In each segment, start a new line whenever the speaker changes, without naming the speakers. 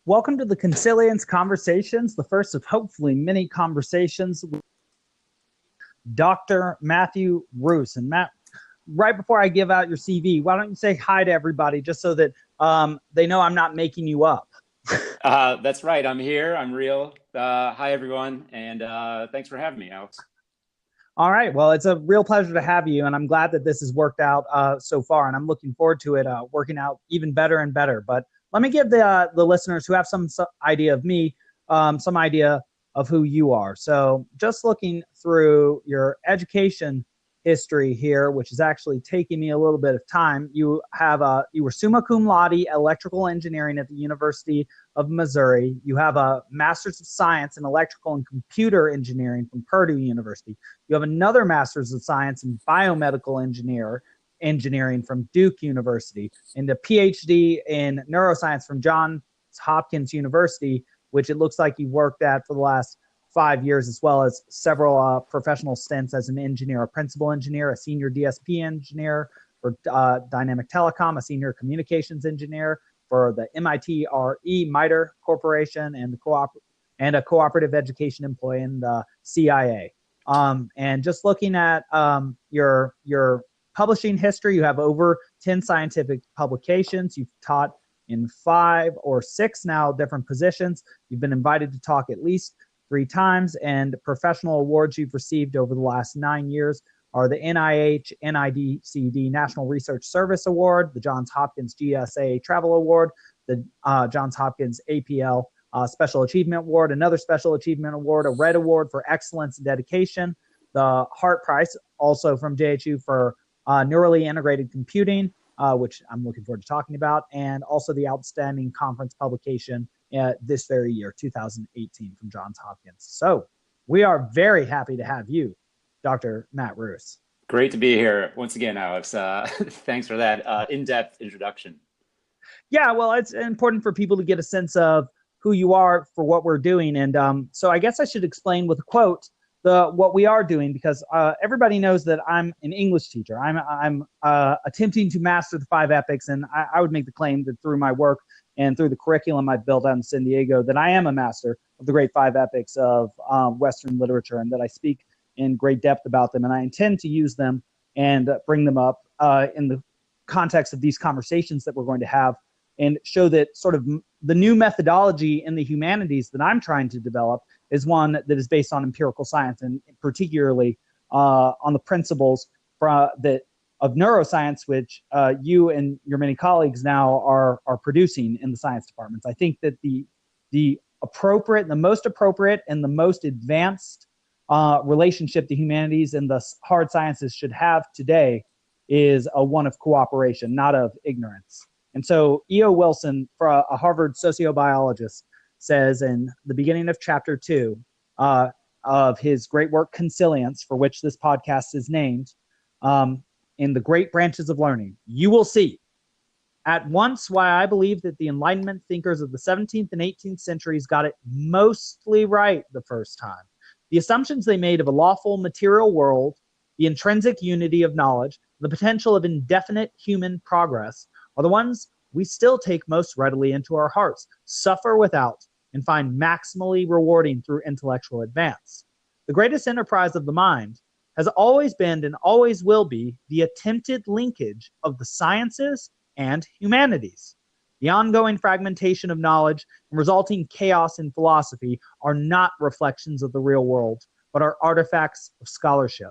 Welcome to the Consilience Conversations, the first of hopefully many conversations with Dr. Matthew Roos. And Matt, right before I give out your CV, why don't you say hi to everybody just so that they know I'm not making you up?
That's right. I'm here. I'm real. Hi, everyone. And thanks for having me, Alex.
All right. Well, it's a real pleasure to have you, and I'm glad that this has worked out so far, and I'm looking forward to it working out even better and better. But let me give the listeners who have some idea of me some idea of who you are. So just looking through your education history here, which is actually taking me a little bit of time, you were summa cum laude electrical engineering at the University of Missouri. You have a Master's of Science in Electrical and Computer Engineering from Purdue University. You have another Master's of Science in Biomedical Engineering from Duke University, and a PhD in Neuroscience from Johns Hopkins University, which it looks like you worked at for the last 5 years, as well as several professional stints as an engineer, a principal engineer, a senior DSP engineer for Dynamic Telecom, a senior communications engineer for the MITRE Corporation, and a cooperative education employee in the CIA. And just looking at your publishing history, you have over 10 scientific publications. You've taught in 5 or 6 now different positions. You've been invited to talk at least 3 times, and professional awards you've received over the last 9 years are the NIH NIDCD National Research Service Award, the Johns Hopkins GSA Travel Award, the Johns Hopkins APL Special Achievement Award, another Special Achievement Award, a Red Award for Excellence and Dedication, the Hart Prize, also from JHU for Neurally Integrated Computing, which I'm looking forward to talking about, and also the Outstanding Conference Publication this very year, 2018, from Johns Hopkins. So we are very happy to have you, Dr. Matt Roos.
Great to be here once again, Alex. Thanks for that in-depth introduction.
Yeah, well, it's important for people to get a sense of who you are for what we're doing. And so I guess I should explain with a quote what we are doing, because everybody knows that I'm an English teacher. I'm attempting to master the 5 epics, and I would make the claim that through my work and through the curriculum I've built out in San Diego, that I am a master of the great 5 epics of Western literature, and that I speak in great depth about them. And I intend to use them and bring them up in the context of these conversations that we're going to have, and show that sort of the new methodology in the humanities that I'm trying to develop is one that is based on empirical science, and particularly on the principles of neuroscience, which you and your many colleagues now are producing in the science departments. I think that the most appropriate and the most advanced relationship the humanities and the hard sciences should have today is one of cooperation, not of ignorance. And so E.O. Wilson, a Harvard sociobiologist, says in the beginning of chapter 2 of his great work Consilience, for which this podcast is named, in the great branches of learning, you will see at once why I believe that the Enlightenment thinkers of the 17th and 18th centuries got it mostly right the first time. The assumptions they made of a lawful material world, the intrinsic unity of knowledge, the potential of indefinite human progress, are the ones we still take most readily into our hearts, suffer without, and find maximally rewarding through intellectual advance. The greatest enterprise of the mind has always been and always will be the attempted linkage of the sciences and humanities. The ongoing fragmentation of knowledge and resulting chaos in philosophy are not reflections of the real world, but are artifacts of scholarship.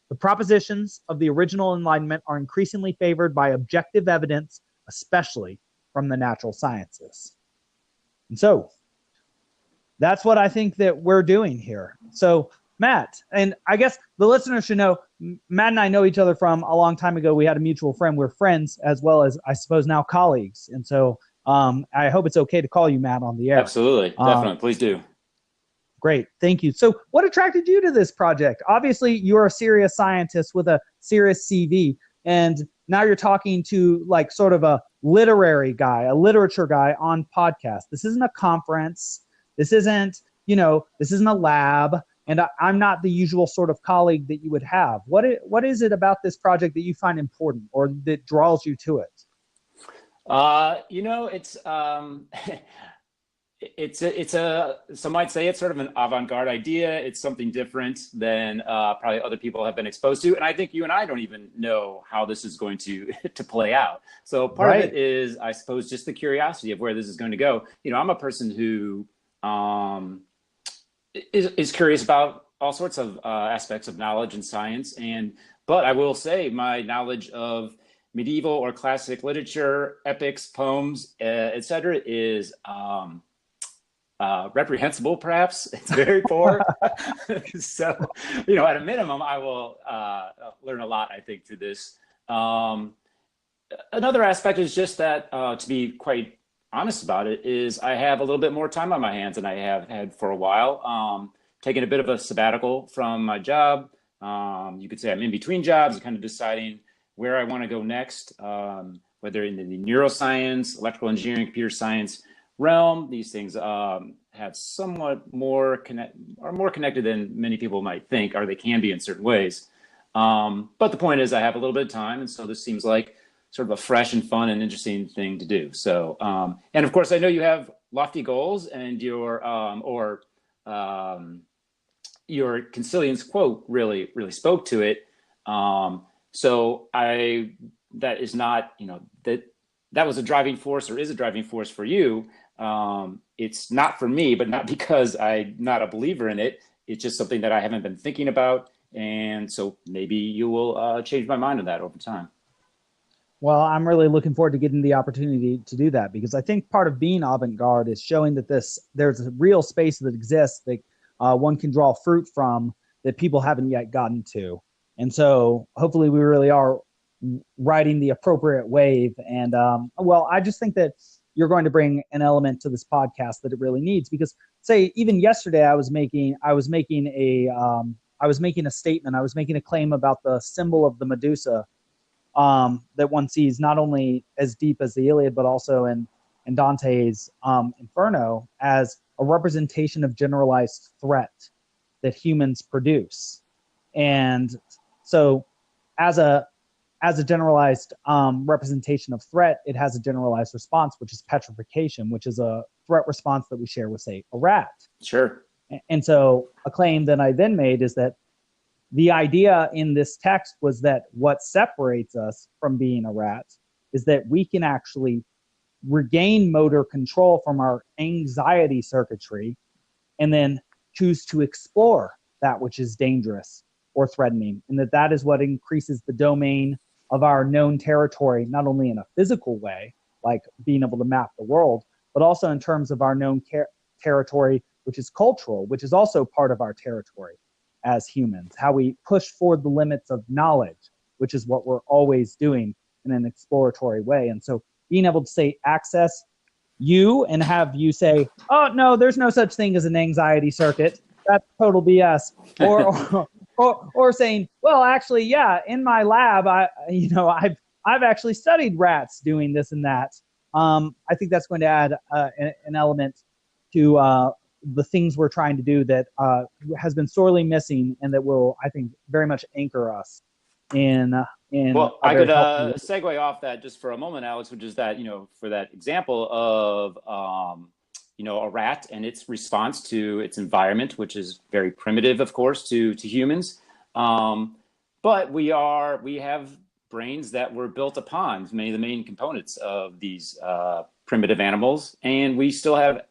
The propositions of the original Enlightenment are increasingly favored by objective evidence, especially from the natural sciences. And so that's what I think that we're doing here. So Matt, and I guess the listeners should know, Matt and I know each other from a long time ago. We had a mutual friend. We're friends as well as, I suppose, now colleagues. And so I hope it's okay to call you Matt on the air.
Absolutely. Definitely. Please do.
Great. Thank you. So what attracted you to this project? Obviously, you're a serious scientist with a serious CV, and now you're talking to like sort of a literary guy, a literature guy on podcast. This isn't a conference. This isn't a lab. And I'm not the usual sort of colleague that you would have. What is it about this project that you find important or that draws you to it?
It's some might say it's sort of an avant-garde idea. It's something different than probably other people have been exposed to. And I think you and I don't even know how this is going to to play out. So part of
Right.
it is, I suppose, just the curiosity of where this is going to go. I'm a person who is curious about all sorts of aspects of knowledge and science. But I will say my knowledge of medieval or classic literature, epics, poems, etc., is reprehensible, perhaps. It's very poor. So, at a minimum, I will learn a lot, I think, through this. Another aspect is just that, to be quite honest about it, is I have a little bit more time on my hands than I have had for a while. Taking a bit of a sabbatical from my job. You could say I'm in between jobs, kind of deciding where I want to go next, whether in the neuroscience, electrical engineering, computer science realm. These things have somewhat are more connected than many people might think, or they can be in certain ways. But the point is, I have a little bit of time, and so this seems like sort of a fresh and fun and interesting thing to do. So, and of course, I know you have lofty goals, and your Consilience quote really spoke to it. So that is not, that was a driving force, or is a driving force for you. It's not for me, but not because I'm not a believer in it. It's just something that I haven't been thinking about. And so maybe you will change my mind on that over time.
Well, I'm really looking forward to getting the opportunity to do that, because I think part of being avant-garde is showing that there's a real space that exists that one can draw fruit from that people haven't yet gotten to. And so hopefully we really are riding the appropriate wave. And I just think that you're going to bring an element to this podcast that it really needs, because say even yesterday I was making a statement. I was making a claim about the symbol of the Medusa that one sees not only as deep as the Iliad, but also in Dante's Inferno, as a representation of generalized threat that humans produce. And so as a generalized representation of threat, it has a generalized response, which is petrification, which is a threat response that we share with, say, a rat.
Sure.
And so a claim that I then made is that the idea in this text was that what separates us from being a rat is that we can actually regain motor control from our anxiety circuitry and then choose to explore that which is dangerous or threatening, and that is what increases the domain of our known territory, not only in a physical way, like being able to map the world, but also in terms of our known territory, which is cultural, which is also part of our territory as humans, how we push forward the limits of knowledge, which is what we're always doing in an exploratory way. And so being able to say access you and have you say, oh, no, there's no such thing as an anxiety circuit. That's total BS. Or saying, well, actually, yeah, in my lab, I've actually studied rats doing this and that. I think that's going to add an element to the things we're trying to do that has been sorely missing, and that will, I think, very much anchor us in.
Well, I could segue off that just for a moment, Alex, which is that, for that example of, a rat and its response to its environment, which is very primitive, of course, to humans. But we have brains that were built upon many of the main components of these primitive animals. And we still have,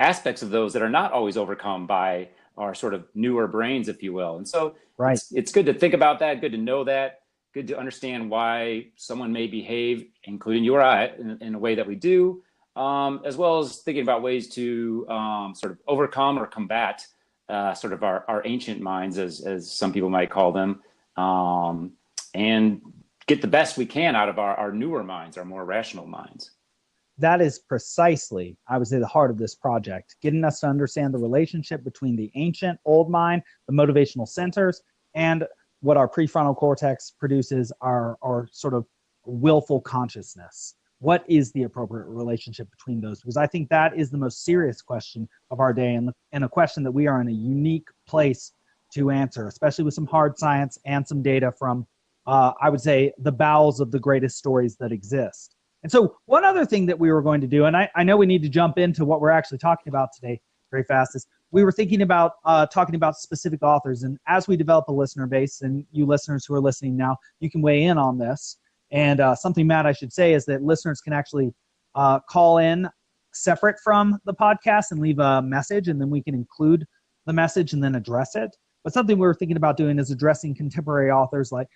aspects of those that are not always overcome by our sort of newer brains, if you will. And so
right.
It's good to think about that, good to know that, good to understand why someone may behave, including you or I, in a way that we do, as well as thinking about ways to sort of overcome or combat sort of our ancient minds, as some people might call them, and get the best we can out of our newer minds, our more rational minds.
That is precisely, I would say, the heart of this project, getting us to understand the relationship between the ancient old mind, the motivational centers, and what our prefrontal cortex produces, our sort of willful consciousness. What is the appropriate relationship between those? Because I think that is the most serious question of our day, and a question that we are in a unique place to answer, especially with some hard science and some data from, I would say, the bowels of the greatest stories that exist. And so one other thing that we were going to do, and I know we need to jump into what we're actually talking about today very fast, is we were thinking about talking about specific authors. And as we develop a listener base, and you listeners who are listening now, you can weigh in on this. And something, Matt, I should say is that listeners can actually call in separate from the podcast and leave a message, and then we can include the message and then address it. But something we were thinking about doing is addressing contemporary authors like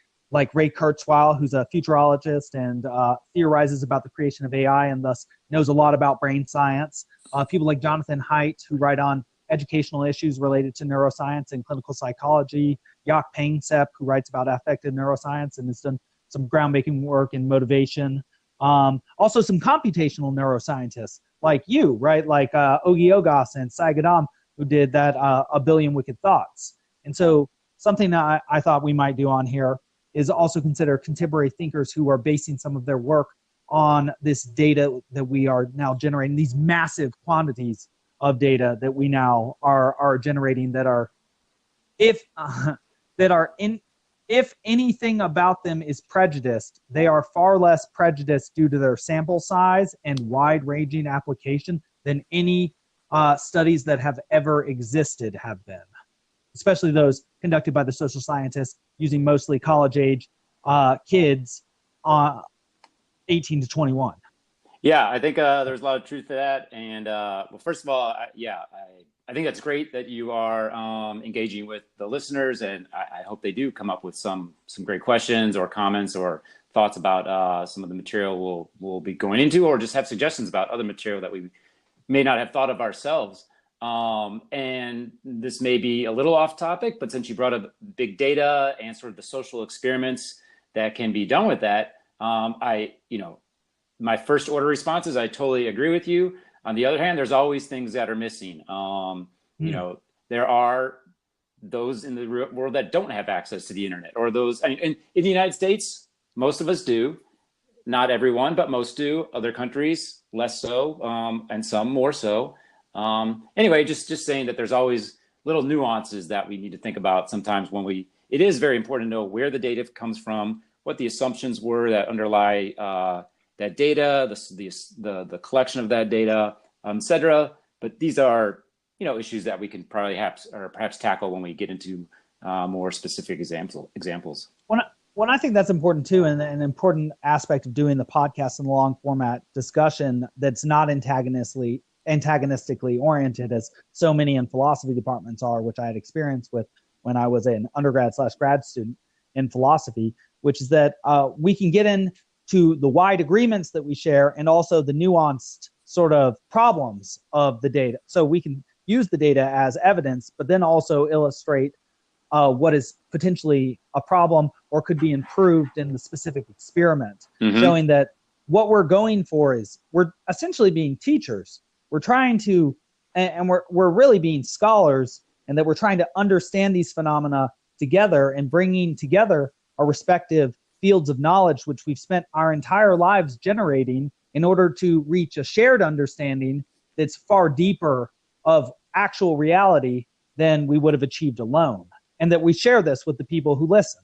Ray Kurzweil, who's a futurologist and theorizes about the creation of AI and thus knows a lot about brain science. People like Jonathan Haidt, who write on educational issues related to neuroscience and clinical psychology. Jaak Panksepp, who writes about affective neuroscience and has done some groundbreaking work in motivation. Also some computational neuroscientists like you, right? Like Ogi Ogas and Sai Gadam, who did that A Billion Wicked Thoughts. And so something that I thought we might do on here is also consider contemporary thinkers who are basing some of their work on this data that we are now generating, these massive quantities of data that we now are generating that are, if anything about them is prejudiced, they are far less prejudiced due to their sample size and wide-ranging application than any studies that have ever existed have been, especially those conducted by the social scientists using mostly college-age kids 18 to 21.
Yeah, I think there's a lot of truth to that. And well, first of all, I think that's great that you are engaging with the listeners, and I hope they do come up with some great questions or comments or thoughts about some of the material we'll be going into, or just have suggestions about other material that we may not have thought of ourselves. And this may be a little off topic, but since you brought up big data and sort of the social experiments that can be done with that, my first order response is I totally agree with you. On the other hand, there's always things that are missing. There are those in the world that don't have access to the internet, or those, in the United States, most of us do. Not everyone, but most do. Other countries, less so, and some more so. Anyway, just saying that there's always little nuances that we need to think about sometimes it is very important to know where the data comes from, what the assumptions were that underlie that data, the collection of that data, et cetera. But these are, issues that we can perhaps tackle when we get into more specific examples.
Well, I think that's important too, and an important aspect of doing the podcast in the long format discussion that's not antagonistically oriented as so many in philosophy departments are, which I had experience with when I was an undergrad/grad student in philosophy, which is that we can get into the wide agreements that we share and also the nuanced sort of problems of the data. So we can use the data as evidence, but then also illustrate what is potentially a problem or could be improved in the specific experiment, showing that what we're going for is we're essentially being teachers. We're trying to, and we're really being scholars, and that we're trying to understand these phenomena together and bringing together our respective fields of knowledge, which we've spent our entire lives generating in order to reach a shared understanding that's far deeper of actual reality than we would have achieved alone. And that we share this with the people who listen.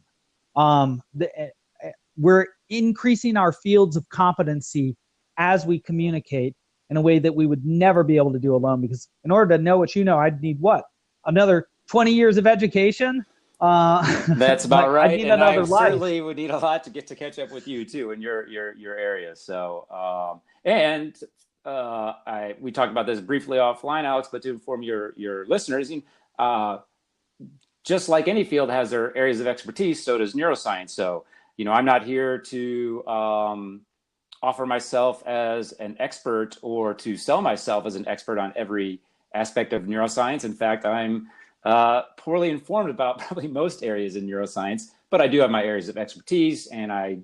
We're increasing our fields of competency as we communicate in a way that we would never be able to do alone. Because in order to know what you know, I'd need what? Another 20 years of education?
That's about right.
I'd need another life.
Certainly would need a lot to get to catch up with you too in your area. So, we talked about this briefly offline, Alex, but to inform your listeners, just like any field has their areas of expertise, so does neuroscience. So, I'm not here to offer myself as an expert or to sell myself as an expert on every aspect of neuroscience. In fact, I'm poorly informed about probably most areas in neuroscience, but I do have my areas of expertise, and I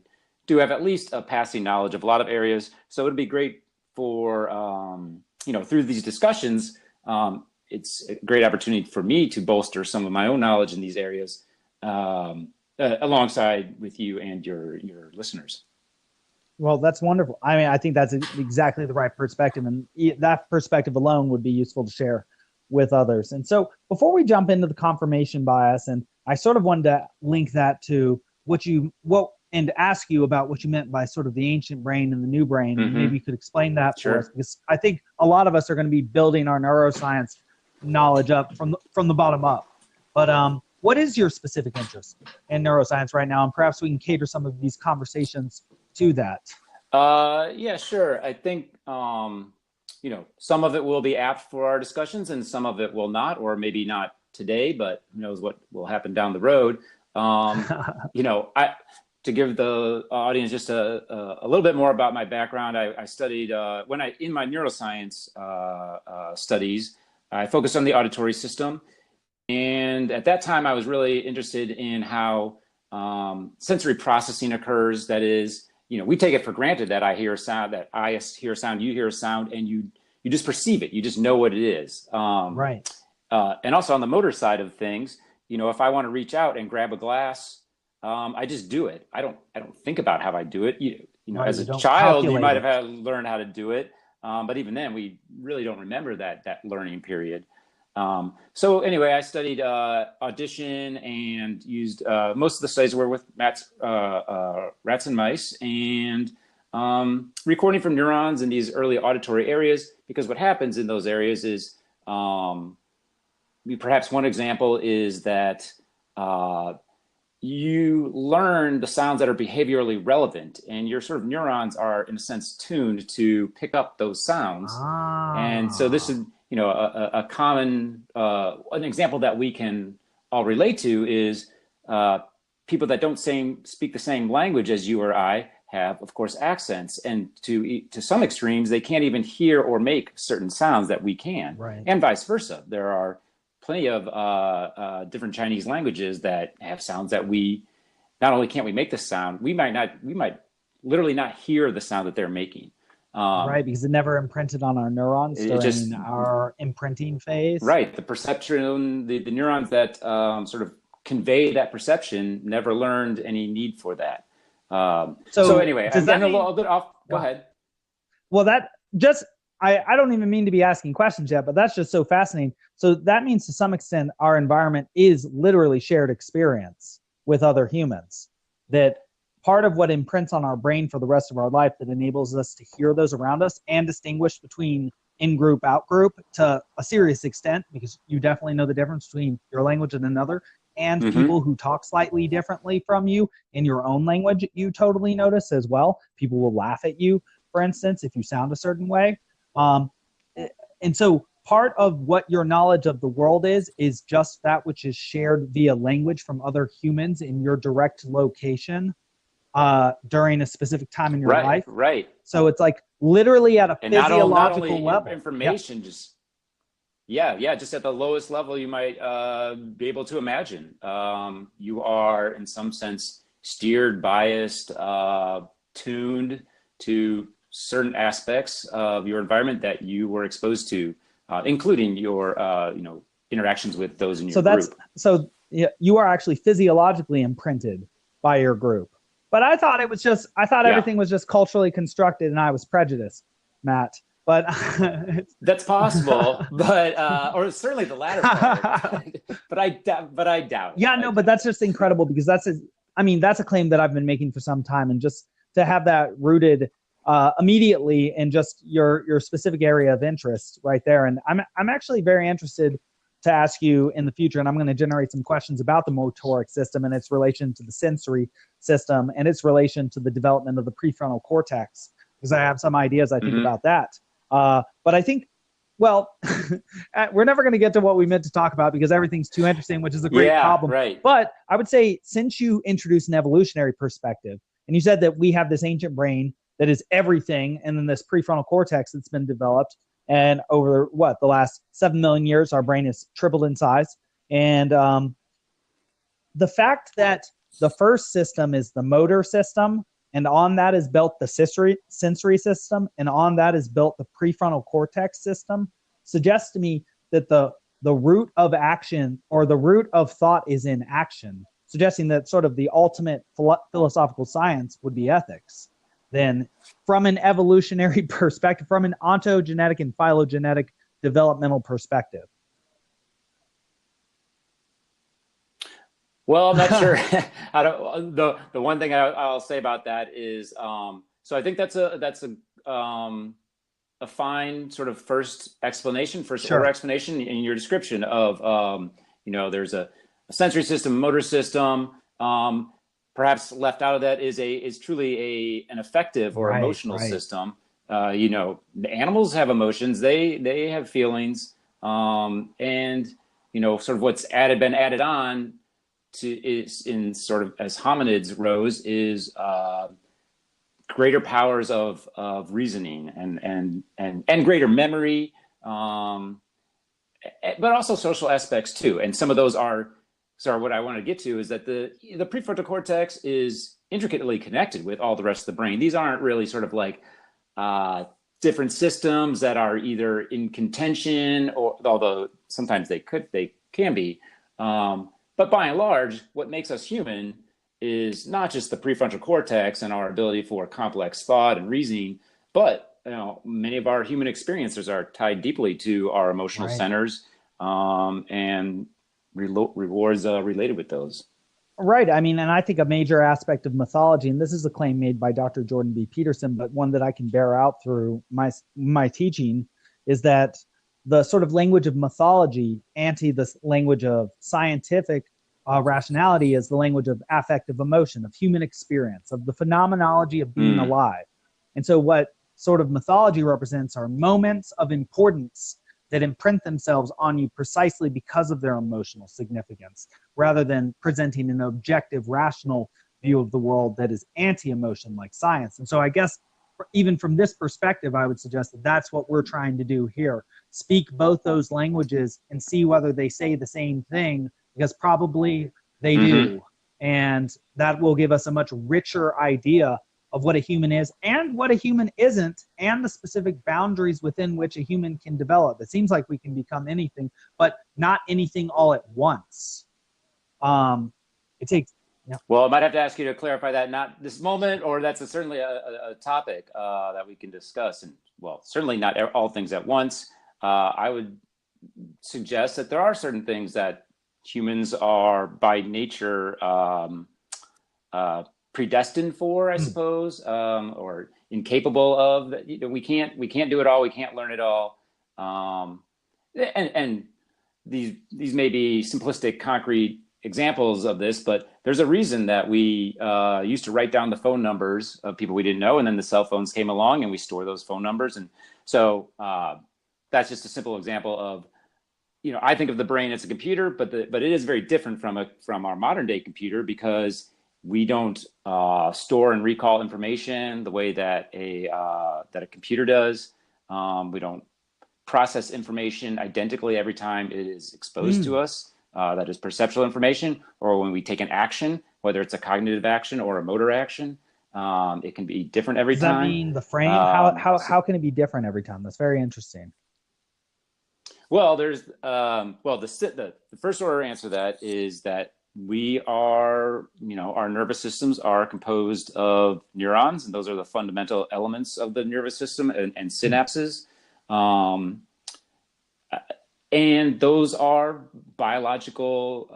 do have at least a passing knowledge of a lot of areas. So it'd be great for, through these discussions, it's a great opportunity for me to bolster some of my own knowledge in these areas alongside with you and your listeners.
Well, that's wonderful. I mean, I think that's exactly the right perspective, and that perspective alone would be useful to share with others. And so before we jump into the confirmation bias, and I sort of wanted to link that to what and ask you about what you meant by sort of the ancient brain and the new brain. And maybe you could explain that for us, because I think a lot of us are going to be building our neuroscience knowledge up from the bottom up. But what is your specific interest in neuroscience right now? And perhaps we can cater some of these conversations to that.
Yeah, sure. I think, you know, some of it will be apt for our discussions and some of it will not, or maybe not today, but who knows what will happen down the road. You know, to give the audience just a little bit more about my background, I studied, in my neuroscience studies, I focused on the auditory system. And at that time, I was really interested in how sensory processing occurs. That is, you know, we take it for granted that I hear a sound, that I hear a sound, you hear a sound, and you just perceive it. You just know what it is.
Right.
And also on the motor side of things, you know, if I want to reach out and grab a glass, I just do it. I don't think about how I do it. You know, right, as a child, you might have learned how to do it. But even then, we really don't remember that learning period. So anyway, I studied audition and used most of the studies were with rats and mice, and recording from neurons in these early auditory areas, because what happens in those areas is, perhaps one example is that you learn the sounds that are behaviorally relevant, and your sort of neurons are, in a sense, tuned to pick up those sounds. And so this is, you know, a common, an example that we can all relate to is people that don't speak the same language as you or I have, of course, accents. And to some extremes, they can't even hear or make certain sounds that we can,
right, and
vice versa. There are plenty of different Chinese languages that have sounds that we, not only can't we make the sound, we might literally not hear the sound that they're making.
Right, because it never imprinted on our neurons during our imprinting phase.
Right, the perception, the neurons that sort of convey that perception never learned any need for that. So anyway, I'm getting a little bit off. Go ahead.
Well, that just, I don't even mean to be asking questions yet, but that's just so fascinating. So that means to some extent our environment is literally shared experience with other humans, that part of what imprints on our brain for the rest of our life that enables us to hear those around us and distinguish between in-group, out-group to a serious extent, because you definitely know the difference between your language and another, and people who talk slightly differently from you in your own language, you totally notice as well. People will laugh at you, for instance, if you sound a certain way. And so part of what your knowledge of the world is just that which is shared via language from other humans in your direct location during a specific time in your life.
Right.
So it's like literally at a physiological level.
Information just at the lowest level you might be able to imagine. You are, in some sense, steered, biased, tuned to certain aspects of your environment that you were exposed to, including your interactions with those in your group.
So you are actually physiologically imprinted by your group. But I thought everything was just culturally constructed and I was prejudiced, Matt. But
that's possible, but or certainly the latter part. but I doubt it.
Yeah, no, but that's just incredible, because that's a claim that I've been making for some time, and just to have that rooted immediately in just your specific area of interest right there. And I'm actually very interested to ask you in the future, and I'm going to generate some questions about the motoric system and its relation to the sensory system and its relation to the development of the prefrontal cortex, because I have some ideas I think about that. But I think, well, we're never going to get to what we meant to talk about because everything's too interesting, which is a great problem.
Right.
But I would say, since you introduced an evolutionary perspective, and you said that we have this ancient brain that is everything, and then this prefrontal cortex that's been developed, and over the last 7 million years, our brain has tripled in size. And the fact that the first system is the motor system, and on that is built the sensory system, and on that is built the prefrontal cortex system, suggests to me that the root of action, or the root of thought, is in action, suggesting that sort of the ultimate philosophical science would be ethics. Then, from an evolutionary perspective, from an ontogenetic and phylogenetic developmental perspective.
Well, I'm not sure. I don't. The one thing I'll say about that is, so I think a fine sort of first explanation, first order
Sure.
explanation in your description of, there's a sensory system, motor system. Perhaps left out of that is truly an affective or
Right,
emotional
right.
system. The animals have emotions. They have feelings, and sort of what's been added on to is in sort of as hominids, Rose, is greater powers of reasoning and greater memory, um, but also social aspects too. And some of those are, sorry, what I want to get to is that the prefrontal cortex is intricately connected with all the rest of the brain. These aren't really sort of like uh, different systems that are either in contention, or although sometimes they can be. But by and large, what makes us human is not just the prefrontal cortex and our ability for complex thought and reasoning, but many of our human experiences are tied deeply to our emotional
Right.
centers, and rewards related with those.
Right. I mean, and I think a major aspect of mythology, and this is a claim made by Dr. Jordan B. Peterson, but one that I can bear out through my teaching, is that the sort of language of mythology, ante the language of scientific rationality, is the language of affective emotion, of human experience, of the phenomenology of being
Mm.
alive. And so, what sort of mythology represents are moments of importance that imprint themselves on you precisely because of their emotional significance, rather than presenting an objective, rational view of the world that is anti-emotion like science. And so I guess even from this perspective, I would suggest that that's what we're trying to do here. Speak both those languages and see whether they say the same thing, because probably they
Hmm.
do. And that will give us a much richer idea of what a human is and what a human isn't, and the specific boundaries within which a human can develop. It seems like we can become anything, but not anything all at once. It takes, yeah.
Well, I might have to ask you to clarify that, not this moment, or that's certainly a topic that we can discuss. And well, certainly not all things at once. I would suggest that there are certain things that humans are by nature uh, predestined for, I
Mm.
suppose, or incapable of. That we can't do it all. We can't learn it all. Um, and these may be simplistic, concrete examples of this, but there's a reason that we used to write down the phone numbers of people we didn't know, and then the cell phones came along, and we store those phone numbers. And so that's just a simple example of, I think of the brain as a computer, but it is very different from our modern day computer, because we don't store and recall information the way that a computer does. We don't process information identically every time it is exposed to
Mm.
us. That is perceptual information, or when we take an action, whether it's a cognitive action or a motor action, it can be different every
Does that
time.
mean the frame? How,
Um,
how,
so,
how can it be different every time? That's very interesting.
well, there's the first order answer to that is that we are, our nervous systems are composed of neurons, and those are the fundamental elements of the nervous system, and
Mm.
synapses. Um, and those are biological,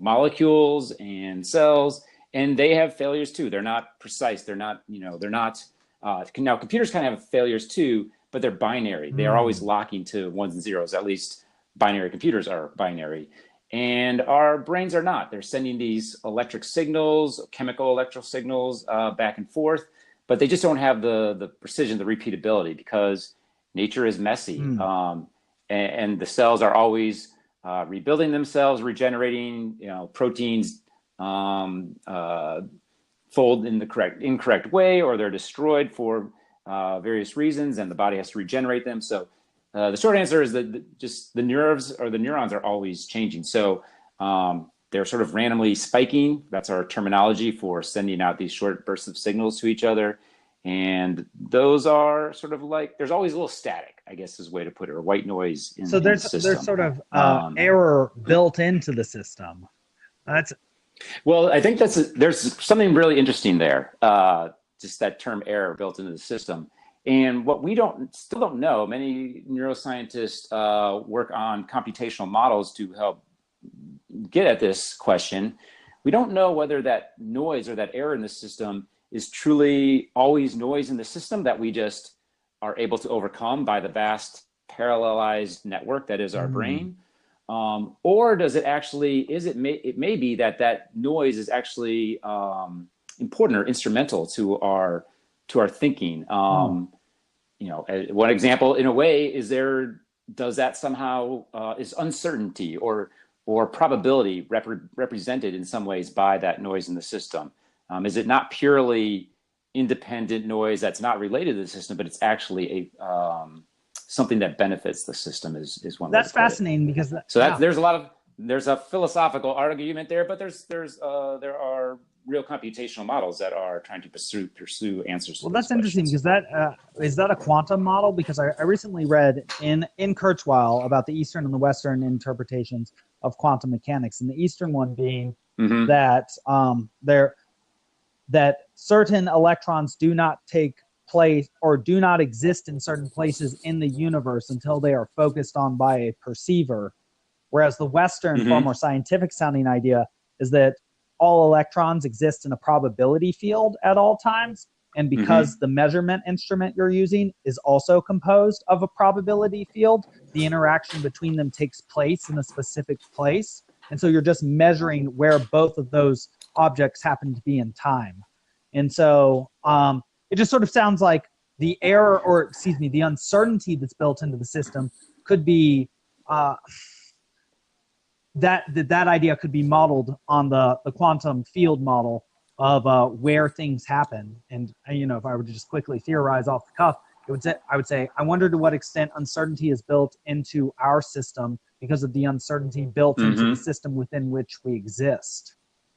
molecules and cells, and they have failures too. They're not precise. They're not. Now, computers kind of have failures too, but they're binary. They are always
Mm.
locking to ones and zeros. At least binary computers are binary, and our brains are not. They're sending these electric signals, chemical electrical signals, back and forth, but they just don't have the precision, the repeatability, because nature is messy.
Mm.
And the cells are always rebuilding themselves, regenerating. Proteins fold in the incorrect way, or they're destroyed for various reasons, and the body has to regenerate them. So the short answer is that just the nerves or the neurons are always changing. So they're sort of randomly spiking. That's our terminology for sending out these short bursts of signals to each other. And those are sort of like, there's always a little static, I guess is a way to put it, or white noise
So
in the
there's
system.
sort of
Um,
error built into the system. That's
well, I think there's something really interesting there. Just that term error built into the system. And what we still don't know, many neuroscientists work on computational models to help get at this question, we don't know whether that noise or that error in the system is truly always noise in the system that we just are able to overcome by the vast parallelized network that is our brain. Or does it actually, it may be that noise is actually important or instrumental to our thinking. One example in a way is does that somehow, is uncertainty or probability represented in some ways by that noise in the system? Is it not purely independent noise that's not related to the system, but it's actually something that benefits the system is one way to put it.
That's fascinating because
there's a philosophical argument there, but there are real computational models that are trying to pursue answers to
Well,
those
that's interesting
questions.
because is that a quantum model? Because I recently read in Kurzweil about the Eastern and the Western interpretations of quantum mechanics, and the Eastern one being that that certain electrons do not take place or do not exist in certain places in the universe until they are focused on by a perceiver, whereas the Western, far more scientific sounding idea is that all electrons exist in a probability field at all times, and because the measurement instrument you're using is also composed of a probability field, the interaction between them takes place in a specific place, and so you're just measuring where both of those objects happen to be in time. And so it just sort of sounds like the error, or excuse me, the uncertainty that's built into the system could be that idea could be modeled on the quantum field model of where things happen. And if I were to just quickly theorize off the cuff, I would say I wonder to what extent uncertainty is built into our system because of the uncertainty built into the system within which we exist.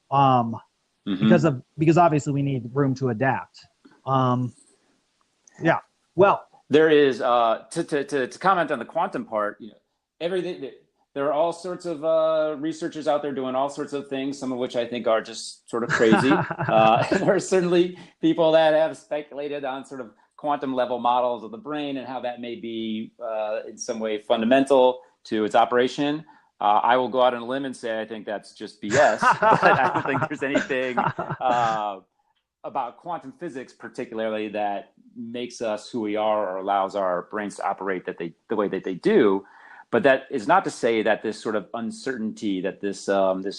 Because obviously we need room to adapt. Well,
there is to comment on the quantum part. Everything. There are all sorts of researchers out there doing all sorts of things, some of which I think are just sort of crazy. There are certainly people that have speculated on sort of quantum level models of the brain and how that may be in some way fundamental to its operation. I will go out on a limb and say I think that's just BS, but I don't think there's anything about quantum physics particularly that makes us who we are or allows our brains to operate the way that they do. But that is not to say that this sort of uncertainty, that this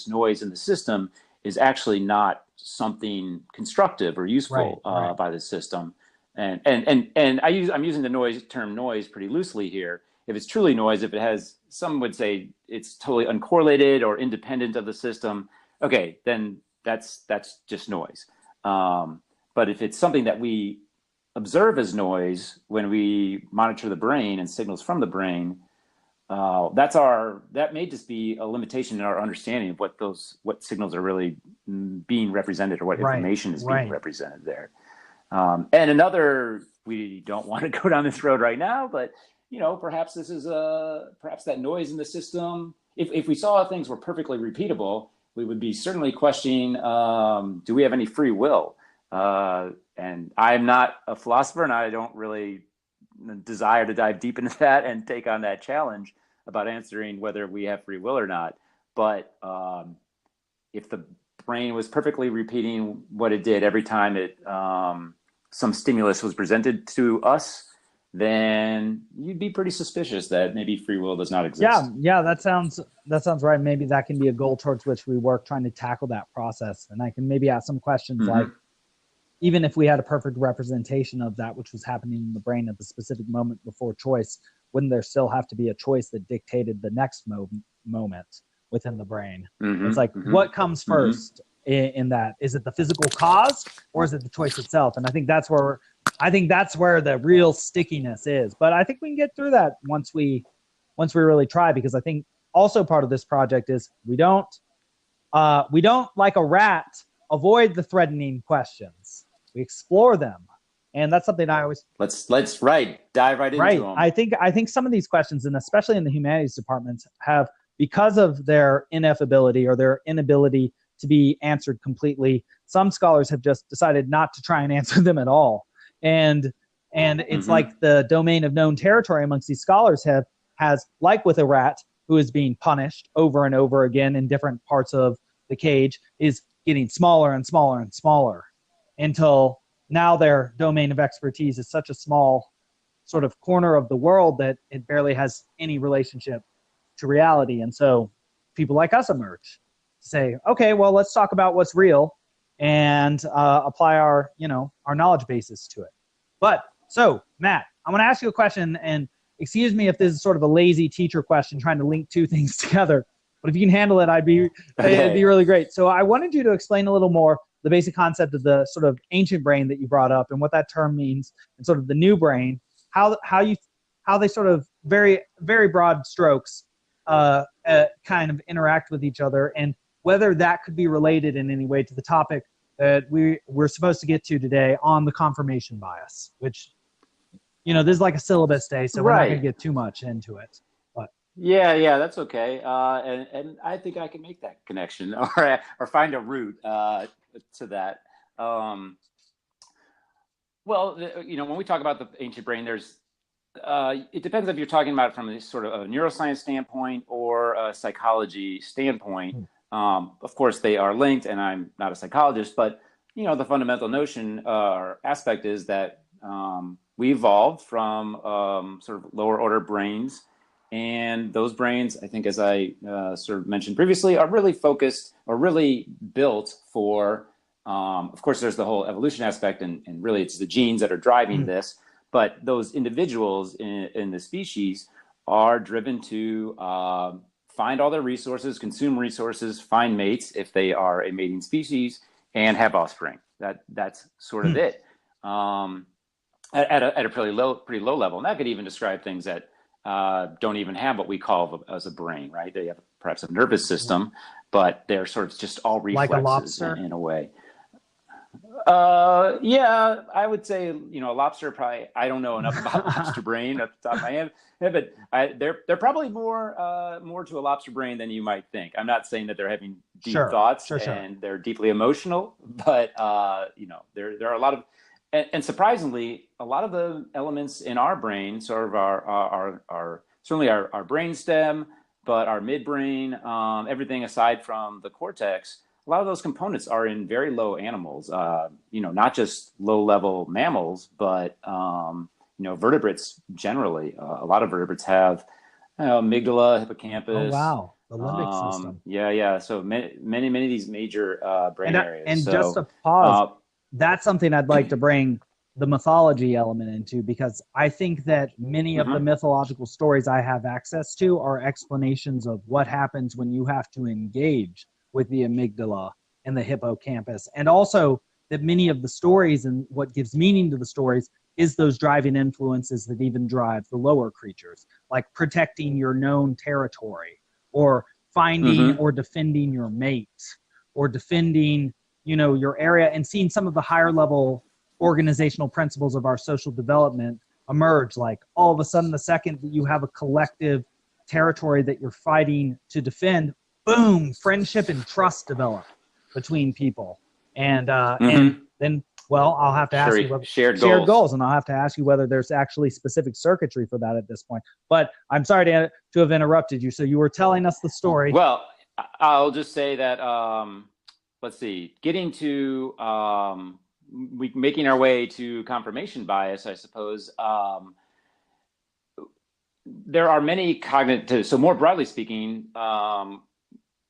noise in the system is actually not something constructive or useful by the system. And I'm using the term noise pretty loosely here. If it's truly noise, if it has, some would say it's totally uncorrelated or independent of the system, okay, then that's just noise. But if it's something that we observe as noise when we monitor the brain and signals from the brain, that may just be a limitation in our understanding of what signals are really being represented or what information is being represented there. And another, we don't want to go down this road right now, but perhaps this is perhaps that noise in the system. If we saw things were perfectly repeatable, we would be certainly questioning, do we have any free will? And I'm not a philosopher, and I don't really desire to dive deep into that and take on that challenge about answering whether we have free will or not. But if the brain was perfectly repeating what it did every time some stimulus was presented to us, then you'd be pretty suspicious that maybe free will does not exist.
Yeah, that sounds right. Maybe that can be a goal towards which we work, trying to tackle that process. And I can maybe ask some questions like, even if we had a perfect representation of that which was happening in the brain at the specific moment before choice, wouldn't there still have to be a choice that dictated the next moment within the brain? It's like, what comes first in that? Is it the physical cause or is it the choice itself? And I think that's where the real stickiness is. But I think we can get through that once we really try, because I think also part of this project is we don't like a rat avoid the threatening questions. We explore them. And that's something I always
let's dive right into them.
I think some of these questions, and especially in the humanities departments, have, because of their ineffability or their inability to be answered completely, some scholars have just decided not to try and answer them at all. And it's like the domain of known territory amongst these scholars has, like with a rat, who is being punished over and over again in different parts of the cage is getting smaller and smaller and smaller until now their domain of expertise is such a small sort of corner of the world that it barely has any relationship to reality. And so people like us emerge to say, okay, well, let's talk about what's real and apply our knowledge basis to it. But so, Matt, I want to ask you a question, and excuse me if this is sort of a lazy teacher question trying to link two things together, but if you can handle it, it'd be really great. So I wanted you to explain a little more the basic concept of the sort of ancient brain that you brought up and what that term means, and sort of the new brain, how they sort of very, very broad strokes kind of interact with each other, and whether that could be related in any way to the topic that we're supposed to get to today on the confirmation bias, which, this is like a syllabus day, so we're not going to get too much into it. But
yeah, that's okay. And I think I can make that connection or find a route to that. Well, when we talk about the ancient brain, there's it depends if you're talking about it from a sort of a neuroscience standpoint or a psychology standpoint. Of course, they are linked, and I'm not a psychologist, but the fundamental notion or aspect is that we evolved from sort of lower order brains, and those brains, I think, as I sort of mentioned previously, are really focused or really built for. Of course, there's the whole evolution aspect, and really it's the genes that are driving this. But those individuals in the species are driven to find all their resources, consume resources, find mates if they are a mating species, and have offspring. That's sort of it. At a pretty low level, and that could even describe things that don't even have what we call as a brain, right? They have perhaps a nervous system, but they're sort of just all reflexes,
like a lobster
in a way. Yeah, I would say, a lobster probably, I don't know enough about lobster brain at the top of my head, but they're probably more to a lobster brain than you might think. I'm not saying that they're having deep thoughts and they're deeply emotional, but, there are a lot of, and surprisingly, a lot of the elements in our brain, sort of our certainly our brain stem, but our midbrain, everything aside from the cortex, a lot of those components are in very low animals, not just low-level mammals, but, vertebrates generally. A lot of vertebrates have amygdala, hippocampus.
Oh, wow. The limbic system.
Yeah. So many of these major brain areas.
And just to pause, that's something I'd like to bring the mythology element into, because I think that many of the mythological stories I have access to are explanations of what happens when you have to engage with the amygdala and the hippocampus. And also that many of the stories and what gives meaning to the stories is those driving influences that even drive the lower creatures, like protecting your known territory, or finding or defending your mate, or defending, your area, and seeing some of the higher level organizational principles of our social development emerge. Like all of a sudden, the second that you have a collective territory that you're fighting to defend, boom, friendship and trust develop between people. And then, well, I'll have to ask you what
shared goals,
and I'll have to ask you whether there's actually specific circuitry for that at this point. But I'm sorry to have interrupted you. So you were telling us the story.
Well, I'll just say that, let's see, getting to making our way to confirmation bias, I suppose. There are many cognitive, so more broadly speaking,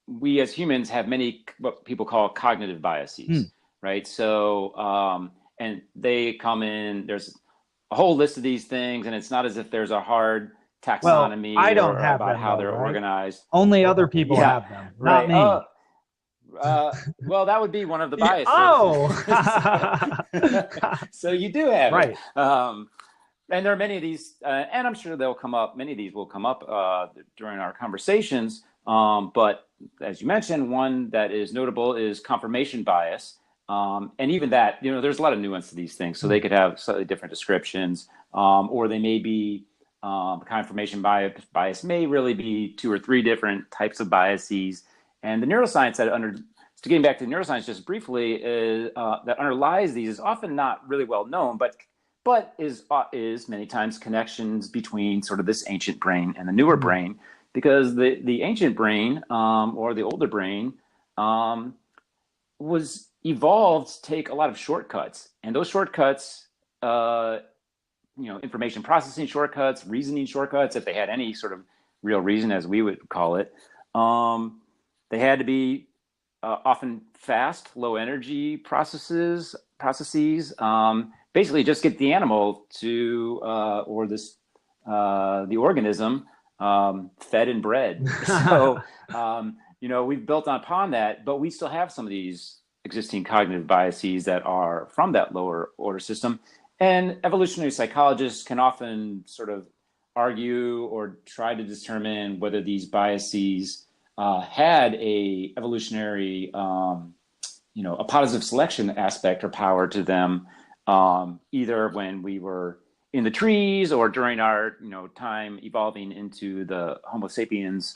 we as humans have many what people call cognitive biases, right? So, and they come in, there's a whole list of these things, and it's not as if there's a hard taxonomy
I don't have
about
them,
how
though,
they're
right?
organized.
Only other people have them, not me.
Well, that would be one of the biases. So you do have it. And there are many of these, and I'm sure many of these will come up during our conversations. But as you mentioned, one that is notable is confirmation bias. And even that, there's a lot of nuance to these things. So they could have slightly different descriptions, or they may be, confirmation bias may really be 2 or 3 different types of biases. And the neuroscience so getting back to neuroscience just briefly, that underlies these is often not really well known, but is many times connections between sort of this ancient brain and the newer brain because the ancient brain, or the older brain, was evolved to take a lot of shortcuts, and those shortcuts, information processing shortcuts, reasoning shortcuts, if they had any sort of real reason, as we would call it, they had to be often fast, low energy processes. Basically, just get the animal to or this the organism fed and bred. So we've built upon that, but we still have some of these existing cognitive biases that are from that lower order system. And evolutionary psychologists can often sort of argue or try to determine whether these biases had a evolutionary, a positive selection aspect or power to them, either when we were in the trees or during our, time evolving into the Homo sapiens,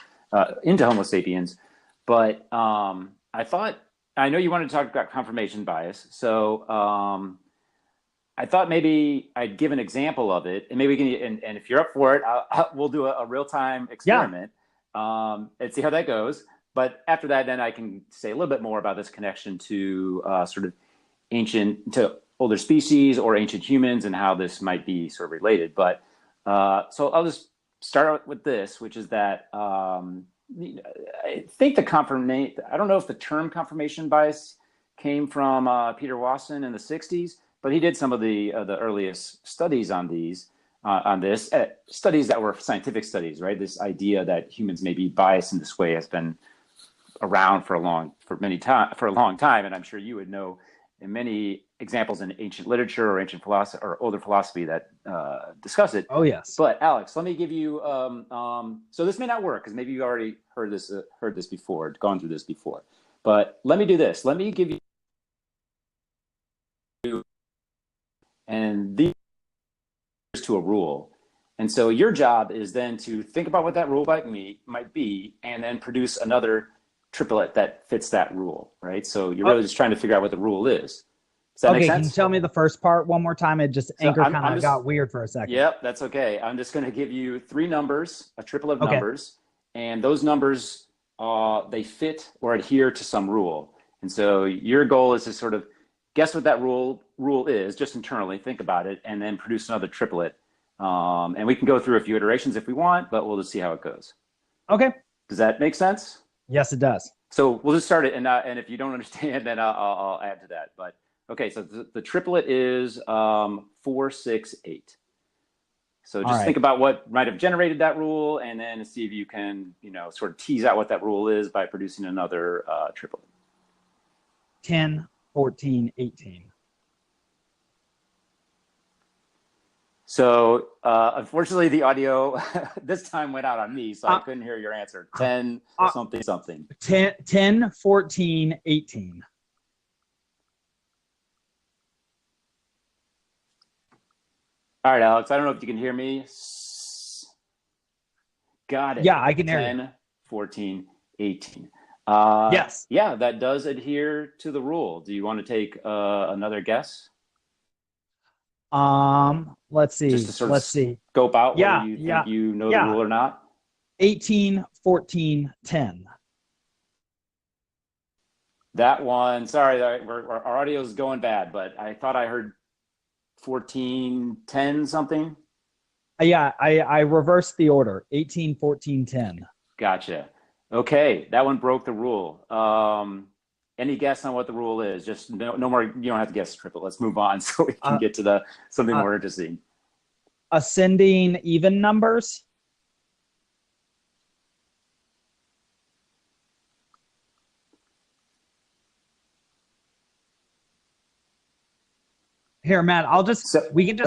But I know you wanted to talk about confirmation bias, so I thought maybe I'd give an example of it, and maybe we can, and if you're up for it, we'll do a real-time experiment, and see how that goes. But after that, then I can say a little bit more about this connection to sort of to older species or ancient humans and how this might be sort of related. But so I'll just start out with this, which is that I think I don't know if the term confirmation bias came from Peter Wasson in the 60s, but he did some of the earliest studies on this, studies that were scientific studies, right? This idea that humans may be biased in this way has been around for a long time, and I'm sure you would know many examples in ancient literature or ancient philosophy or older philosophy that discuss it.
Oh yes.
But Alex, let me give you. So this may not work because maybe you already heard this before, gone through this before. But let me do this. Let me give you. And these to a rule. And so your job is then to think about what that rule might be, and then produce another triplet that fits that rule, right? So you're really just trying to figure out what the rule is. Does that make sense?
Can you tell me the first part one more time? It just kind of got weird for a second.
Yep, that's okay. I'm just going to give you three numbers, a triplet of numbers, and those numbers, they fit or adhere to some rule. And so your goal is to sort of guess what that rule is, just internally, think about it, and then produce another triplet. And we can go through a few iterations if we want, but we'll just see how it goes.
Okay.
Does that make sense?
Yes, it does.
So we'll just start it, and if you don't understand, then I'll add to that. But okay, so the triplet is 4, 6, 8. So just think about what might have generated that rule, and then see if you can, sort of tease out what that rule is by producing another triplet.
10, 14, 18.
So unfortunately, the audio this time went out on me, so I couldn't hear your answer. 10, something.
10, 14, 18.
All right, Alex, I don't know if you can hear me. Got it.
Yeah, I can hear
10, 14, 18.
Yes.
Yeah, that does adhere to the rule. Do you want to take another guess?
Let's see.
Just to sort of scope out whether you think you know the rule or not.
18, 14, 10.
That one, sorry, our audio is going bad, but I thought I heard 14, 10 something.
Yeah, I reversed the order. 18, 14, 10.
Gotcha. Okay, that one broke the rule. Any guess on what the rule is? Just no more. You don't have to guess triplet. Let's move on so we can get to something more interesting.
Ascending even numbers. Here, Matt. We can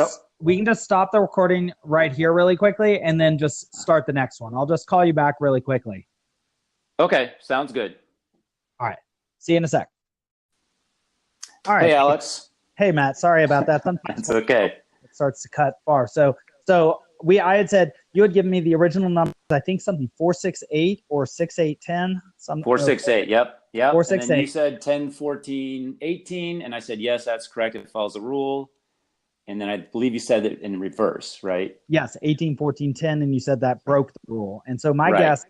just stop the recording right here really quickly, and then just start the next one. I'll just call you back really quickly.
Okay, sounds good.
All right. See you in a sec. All right.
Hey, Alex.
Hey, Matt. Sorry about that.
It's okay.
It starts to cut far. So I had said you had given me the original number. I think something 4, 6, 8 or 6, 8, 10.
4, 6, 8. Yep.
4, 6,
and then
8.
You said 10, 14, 18, and I said yes, that's correct. It follows the rule. And then I believe you said it in reverse, right?
Yes, 18, 14, 10, and you said that broke the rule. And so my
Right.
guess,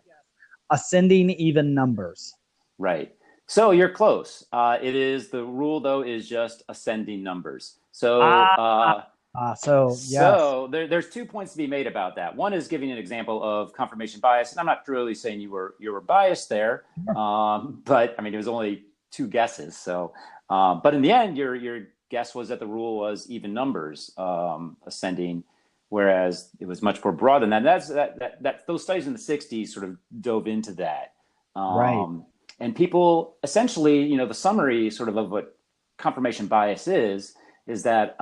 ascending even numbers.
Right. So you're close. The rule though is just ascending numbers.
Ah, yes.
So there's 2 points to be made about that. One is giving an example of confirmation bias, and I'm not really saying you were biased there, but I mean it was only two guesses. So, but in the end, your guess was that the rule was even numbers, ascending, whereas it was much more broad than that. That those studies in the '60s sort of dove into that.
Right.
And people essentially, the summary sort of what confirmation bias is that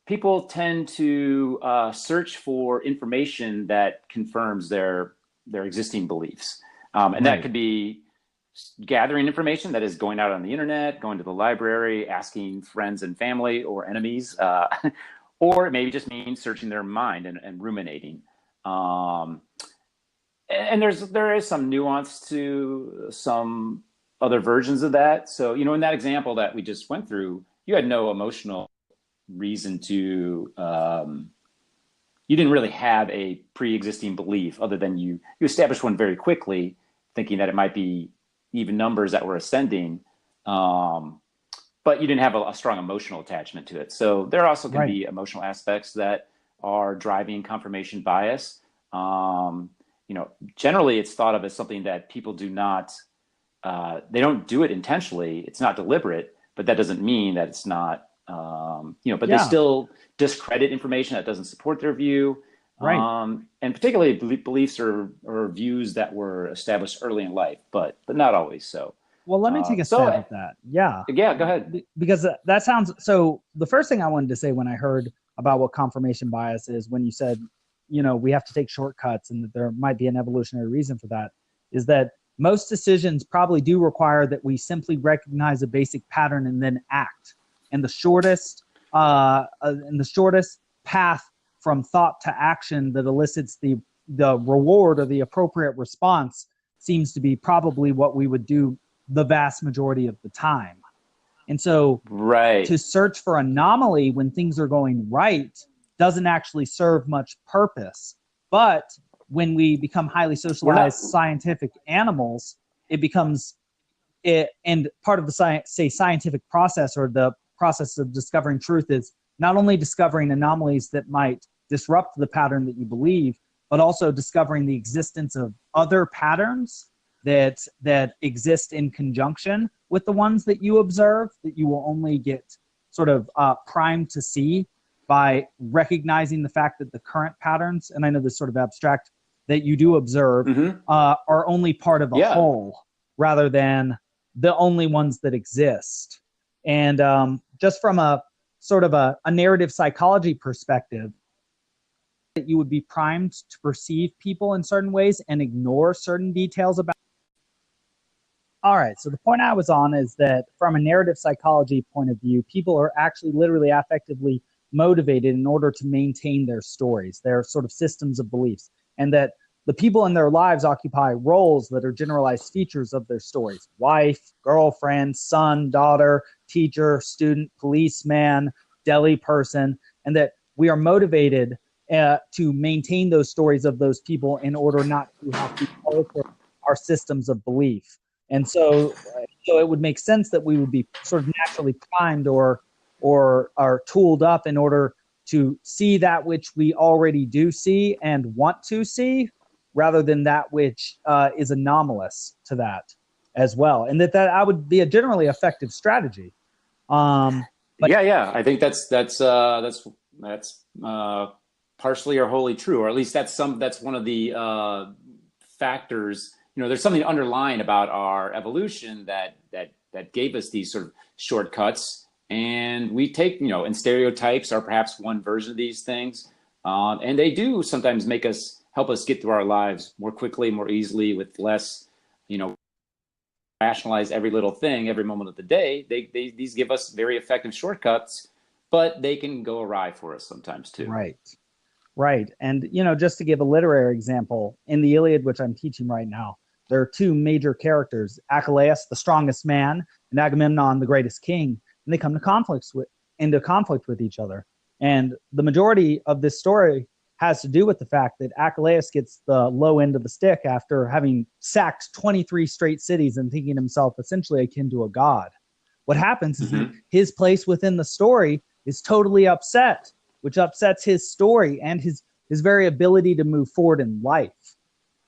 people tend to search for information that confirms their existing beliefs. And that could be gathering information, that is going out on the internet, going to the library, asking friends and family or enemies, or it maybe just means searching their mind and ruminating. And there is some nuance to some other versions of that. So, in that example that we just went through, you had no emotional reason to, you didn't really have a pre-existing belief other than you established one very quickly, thinking that it might be even numbers that were ascending. But you didn't have a strong emotional attachment to it. So there also can be emotional aspects that are driving confirmation bias. Generally it's thought of as something that people do not, they don't do it intentionally. It's not deliberate, but that doesn't mean that it's not, but they still discredit information that doesn't support their view. And particularly beliefs or views that were established early in life, but not always so.
Well, let me take a stab at that. Yeah.
Yeah, go ahead.
Because that sounds, so the first thing I wanted to say when I heard about what confirmation bias is, when you said, we have to take shortcuts and that there might be an evolutionary reason for that, is that most decisions probably do require that we simply recognize a basic pattern and then act. And the shortest path from thought to action that elicits the reward or the appropriate response seems to be probably what we would do the vast majority of the time. And so to search for anomaly when things are going right doesn't actually serve much purpose. But when we become highly socialized scientific animals, it becomes and part of the scientific process, or the process of discovering truth, is not only discovering anomalies that might disrupt the pattern that you believe, but also discovering the existence of other patterns that exist in conjunction with the ones that you observe, that you will only get sort of primed to see by recognizing the fact that the current patterns, and I know this is sort of abstract, that you do observe are only part of a whole rather than the only ones that exist. And just from a sort of a narrative psychology perspective, that you would be primed to perceive people in certain ways and ignore certain details about. All right, so the point I was on is that from a narrative psychology point of view, people are actually literally affectively motivated in order to maintain their stories, their sort of systems of beliefs, and that the people in their lives occupy roles that are generalized features of their stories: wife, girlfriend, son, daughter, teacher, student, policeman, deli person, and that we are motivated to maintain those stories of those people in order not to have to alter our systems of belief. And so it would make sense that we would be sort of naturally primed or are tooled up in order to see that which we already do see and want to see, rather than that which is anomalous to that as well. And that would be a generally effective strategy.
I think that's partially or wholly true, or at least that's one of the factors. There's something underlying about our evolution that gave us these sort of shortcuts, and we take, and stereotypes are perhaps one version of these things, and they do sometimes help us get through our lives more quickly, more easily, with less, rationalize every little thing every moment of the day. These give us very effective shortcuts, but they can go awry for us sometimes too.
Right. And, just to give a literary example, in the Iliad, which I'm teaching right now, there are two major characters: Achilles, the strongest man, and Agamemnon, the greatest king. And they come to conflicts into conflict with each other. And the majority of this story has to do with the fact that Achilles gets the low end of the stick after having sacked 23 straight cities and thinking himself essentially akin to a god. What happens is that his place within the story is totally upset, which upsets his story and his very ability to move forward in life.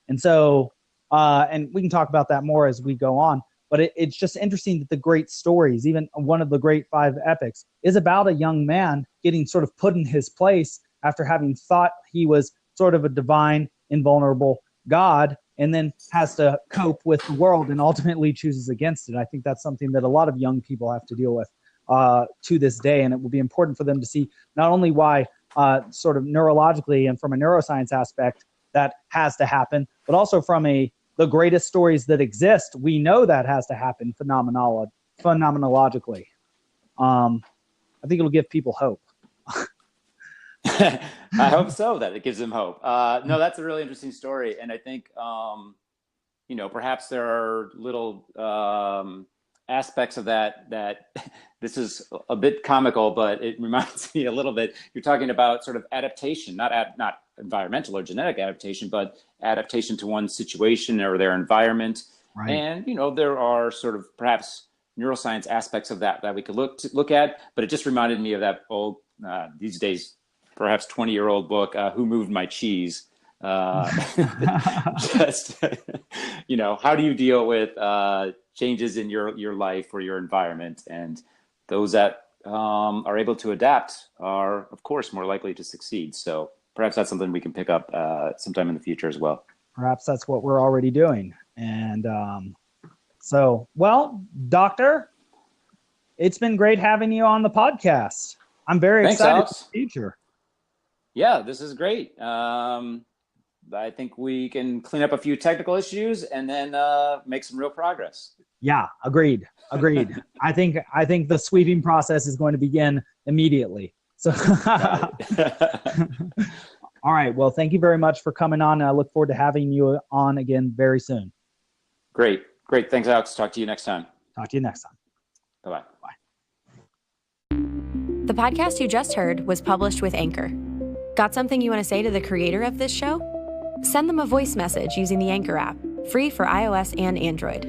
And so, and we can talk about that more as we go on, but it's just interesting that the great stories, even one of the great 5 epics, is about a young man getting sort of put in his place after having thought he was sort of a divine, invulnerable God, and then has to cope with the world and ultimately chooses against it. I think that's something that a lot of young people have to deal with to this day, and it will be important for them to see not only why sort of neurologically and from a neuroscience aspect that has to happen, but also from the greatest stories that exist, we know that has to happen phenomenologically. I think it'll give people hope.
I hope so, that it gives them hope. No, that's a really interesting story. And I think, perhaps there are little aspects of that this is a bit comical, but it reminds me a little bit. You're talking about sort of adaptation, not environmental or genetic adaptation, but adaptation to one's situation or their environment. Right. And, there are sort of perhaps neuroscience aspects of that we could look at, but it just reminded me of that old, these days, perhaps 20-year-old book, Who Moved My Cheese? Just, how do you deal with changes in your life or your environment? And those that are able to adapt are, of course, more likely to succeed. So perhaps that's something we can pick up sometime in the future as well.
Perhaps that's what we're already doing. And Doctor, it's been great having you on the podcast. I'm very excited for the future.
Yeah, this is great. I think we can clean up a few technical issues and then make some real progress.
Yeah, agreed. I think the sweeping process is going to begin immediately. So, all right. Well, thank you very much for coming on. I look forward to having you on again very soon.
Great. Thanks, Alex. Talk to you next time.
Bye-bye. Bye.
The podcast you just heard was published with Anchor. Got something you want to say to the creator of this show? Send them a voice message using the Anchor app, free for iOS and Android.